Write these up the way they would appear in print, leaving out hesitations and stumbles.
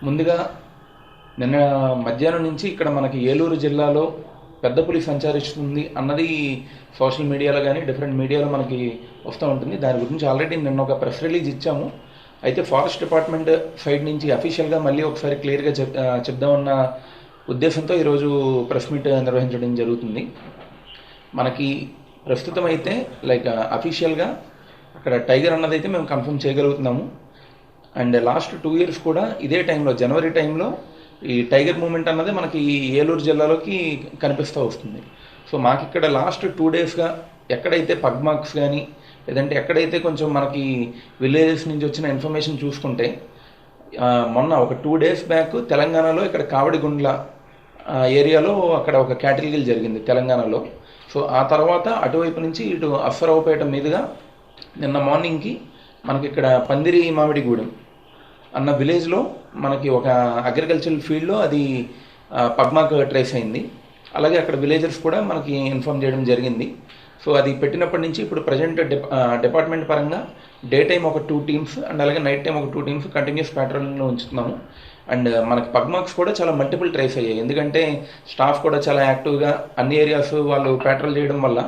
ముందుగా నిన్న మధ్యాహ్నం నుంచి ఇక్కడ మనకి ఏలూరు జిల్లాలో పెద్ద పులి సంచరిస్తుంది అన్నది సోషల్ మీడియాలో కానీ డిఫరెంట్ మీడియాలో మనకి వస్తూ ఉంటుంది. దాని గురించి ఆల్రెడీ నిన్న ఒక ప్రెస్ రిలీజ్ ఇచ్చాము. అయితే ఫారెస్ట్ డిపార్ట్మెంట్ సైడ్ నుంచి అఫీషియల్గా మళ్ళీ ఒకసారి క్లియర్గా చెప్దామన్న ఉద్దేశంతో ఈరోజు ప్రెస్ మీట్ నిర్వహించడం జరుగుతుంది. మనకి ప్రస్తుతం అయితే అఫీషియల్గా అక్కడ టైగర్ అన్నది అయితే మేము కన్ఫర్మ్ చేయగలుగుతున్నాము. అండ్ లాస్ట్ 2 years కూడా ఇదే టైంలో జనవరి టైంలో ఈ టైగర్ మూమెంట్ అన్నది మనకి ఏలూరు జిల్లాలోకి కనిపిస్తూ వస్తుంది. సో మాకు ఇక్కడ లాస్ట్ 2 daysగా ఎక్కడైతే పగ్ మార్క్స్ కానీ లేదంటే ఎక్కడైతే కొంచెం మనకి విలేజెస్ నుంచి వచ్చిన ఇన్ఫర్మేషన్ చూసుకుంటే మొన్న ఒక 2 days బ్యాక్ తెలంగాణలో ఇక్కడ కావడిగుండ్ల ఏరియాలో అక్కడ ఒక క్యాటిల్ కిల్ జరిగింది తెలంగాణలో. సో ఆ తర్వాత అటువైపు నుంచి ఇటు అశ్వరావుపేట మీదుగా నిన్న మార్నింగ్కి మనకి ఇక్కడ పందిరి మామిడిగూడెం అన్న విలేజ్లో మనకి ఒక అగ్రికల్చరల్ ఫీల్డ్లో అది పగ్మార్క్ ట్రేస్ అయింది. అలాగే అక్కడ విలేజర్స్ కూడా మనకి ఇన్ఫార్మ్ చేయడం జరిగింది. సో అది పెట్టినప్పటి నుంచి ఇప్పుడు ప్రజెంట్ డిపార్ట్మెంట్ పరంగా డే టైం ఒక 2 teams అండ్ అలాగే నైట్ టైం ఒక 2 teams కంటిన్యూస్ ప్యాట్రోలింగ్లో ఉంచుతున్నాము. అండ్ మనకి పగ్మార్క్స్ కూడా చాలా మల్టిపుల్ ట్రేస్ అయ్యాయి. ఎందుకంటే స్టాఫ్ కూడా చాలా యాక్టివ్గా అన్ని ఏరియాస్ వాళ్ళు ప్యాట్రోల్ చేయడం వల్ల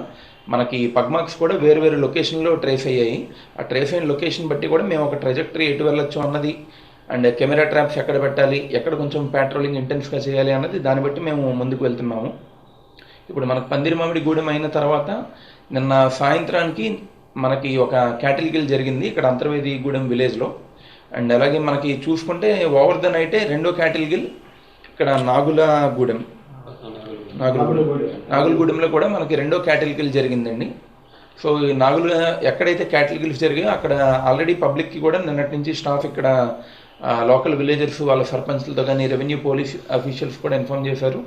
మనకి పగ్మార్క్స్ కూడా వేరు వేరు లొకేషన్లో ట్రేస్ అయ్యాయి. ఆ ట్రేస్ అయిన లొకేషన్ బట్టి కూడా మేము ఒక ట్రెజెక్టరీ ఎటు వెళ్ళొచ్చు అన్నది అండ్ కెమెరా ట్రాప్స్ ఎక్కడ పెట్టాలి, ఎక్కడ కొంచెం ప్యాట్రోలింగ్ ఇంటెన్స్గా చేయాలి అన్నది దాన్ని బట్టి మేము ముందుకు వెళ్తున్నాము. ఇప్పుడు మనకు పందిరి మామిడి గూడెం అయిన తర్వాత నిన్న సాయంత్రానికి మనకి ఒక క్యాటిల్ కిల్ జరిగింది ఇక్కడ అంతర్వేది గూడెం విలేజ్లో. అండ్ అలాగే మనకి చూసుకుంటే ఓవర్ ద నైటే రెండో క్యాటిల్ కిల్ ఇక్కడ నాగులగూడెంలో కూడా మనకి రెండో క్యాటిల్ కిల్ జరిగిందండి. సో ఈ ఎక్కడైతే క్యాటిల్ కిల్స్ జరిగాయో అక్కడ ఆల్రెడీ పబ్లిక్కి కూడా నిన్నటి నుంచి స్టాఫ్ ఇక్కడ లోకల్ విలేజర్స్ వాళ్ళ సర్పంచ్లతో కానీ రెవెన్యూ పోలీస్ అఫీషియల్స్ కూడా ఇన్ఫార్మ్ చేశారు.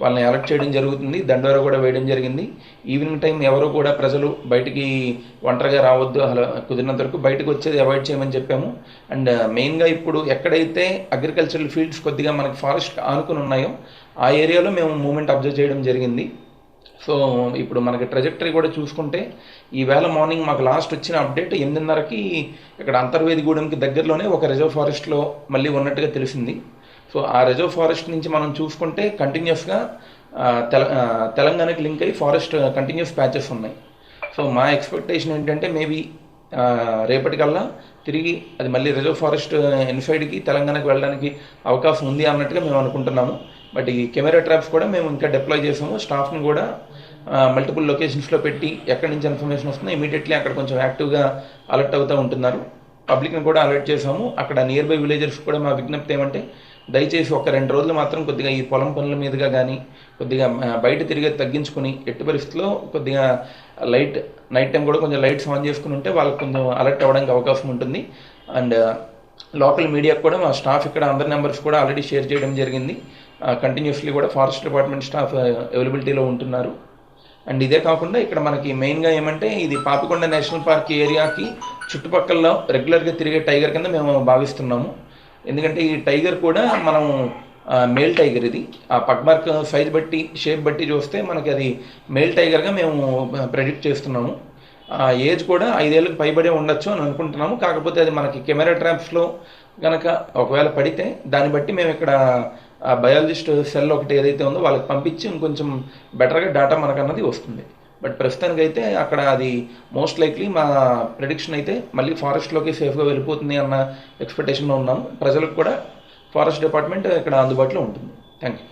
వాళ్ళని అలర్ట్ చేయడం జరుగుతుంది, దండోరా కూడా వేయడం జరిగింది. ఈవినింగ్ టైం ఎవరు కూడా ప్రజలు బయటికి ఒంటరిగా రావద్దు, అలా కుదిరినంత వరకు బయటకు వచ్చేది అవాయిడ్ చేయమని చెప్పాము. అండ్ మెయిన్గా ఇప్పుడు ఎక్కడైతే అగ్రికల్చరల్ ఫీల్డ్స్ కొద్దిగా మనకి ఫారెస్ట్ ఆనుకుని ఉన్నాయో ఆ ఏరియాలో మేము మూమెంట్ అబ్జర్వ్ చేయడం జరిగింది. సో ఇప్పుడు మనకి ట్రెజెక్టరీ కూడా చూసుకుంటే ఈవేళ మార్నింగ్ మాకు లాస్ట్ వచ్చిన అప్డేట్ 8:30కి ఇక్కడ అంతర్వేదిగూడెంకి దగ్గరలోనే ఒక రిజర్వ్ ఫారెస్ట్లో మళ్ళీ ఉన్నట్టుగా తెలిసింది. సో ఆ రిజర్వ్ ఫారెస్ట్ నుంచి మనం చూసుకుంటే కంటిన్యూస్గా తెలంగాణకి లింక్ అయ్యి ఫారెస్ట్ కంటిన్యూస్ ప్యాచెస్ ఉన్నాయి. సో మా ఎక్స్పెక్టేషన్ ఏంటంటే మేబీ రేపటికల్లా తిరిగి అది మళ్ళీ రిజర్వ్ ఫారెస్ట్ ఇన్సైడ్కి తెలంగాణకి వెళ్ళడానికి అవకాశం ఉంది అన్నట్టుగా మేము అనుకుంటున్నాము. బట్ ఈ కెమెరా ట్రాప్స్ కూడా మేము ఇంకా డిప్లాయ్ చేసాము. స్టాఫ్ని కూడా మల్టిపుల్ లొకేషన్స్లో పెట్టి ఎక్కడి నుంచి ఇన్ఫర్మేషన్ వస్తుందో ఇమీడియట్లీ అక్కడ కొంచెం యాక్టివ్గా అలర్ట్ అవుతూ ఉంటున్నారు. పబ్లిక్ని కూడా అలర్ట్ చేసాము. అక్కడ నియర్ బై విలేజర్స్ కూడా మా విజ్ఞప్తి ఏమంటే దయచేసి ఒక 2 రోజులు మాత్రం కొద్దిగా ఈ పొలం పనుల మీదుగా కానీ కొద్దిగా బయట తిరిగి తగ్గించుకొని ఎట్టి పరిస్థితుల్లో కొద్దిగా నైట్ టైం కూడా కొంచెం లైట్స్ ఆన్ చేసుకుని ఉంటే వాళ్ళకి కొంచెం అలర్ట్ అవ్వడానికి అవకాశం ఉంటుంది. అండ్ లోకల్ మీడియాకు కూడా మా స్టాఫ్ ఇక్కడ అందరి నెంబర్స్ కూడా ఆల్రెడీ షేర్ చేయడం జరిగింది. కంటిన్యూస్లీ కూడా ఫారెస్ట్ డిపార్ట్మెంట్ స్టాఫ్ అవైలబిలిటీలో ఉంటున్నారు. అండ్ ఇదే కాకుండా ఇక్కడ మనకి మెయిన్గా ఏమంటే ఇది పాపికొండ నేషనల్ పార్క్ ఏరియాకి చుట్టుపక్కల రెగ్యులర్గా తిరిగే టైగర్ కింద మేము భావిస్తున్నాము. ఎందుకంటే ఈ టైగర్ కూడా మనం మేల్ టైగర్, ఇది ఆ పగ్మార్క్ సైజ్ బట్టి షేప్ బట్టి చూస్తే మనకి అది మేల్ టైగర్గా మేము ప్రెడిక్ట్ చేస్తున్నాము. ఏజ్ కూడా 5 ఏళ్ళకి పైబడే ఉండొచ్చు అని అనుకుంటున్నాము. కాకపోతే అది మనకి కెమెరా ట్రాప్స్లో కనుక ఒకవేళ పడితే దాన్ని బట్టి మేము ఇక్కడ బయాలజిస్ట్ సెల్ ఒకటి ఏదైతే ఉందో వాళ్ళకి పంపించి ఇంకొంచెం బెటర్గా డేటా మనకన్నది వస్తుంది. బట్ ప్రస్తుతానికైతే అక్కడ అది మోస్ట్ లైక్లీ మా ప్రెడిక్షన్ అయితే మళ్ళీ ఫారెస్ట్లోకి సేఫ్గా వెళ్ళిపోతుంది అన్న ఎక్స్పెక్టేషన్లో ఉన్నాము. ప్రజలకు కూడా ఫారెస్ట్ డిపార్ట్మెంట్ ఇక్కడ అందుబాటులో ఉంటుంది. Thank you.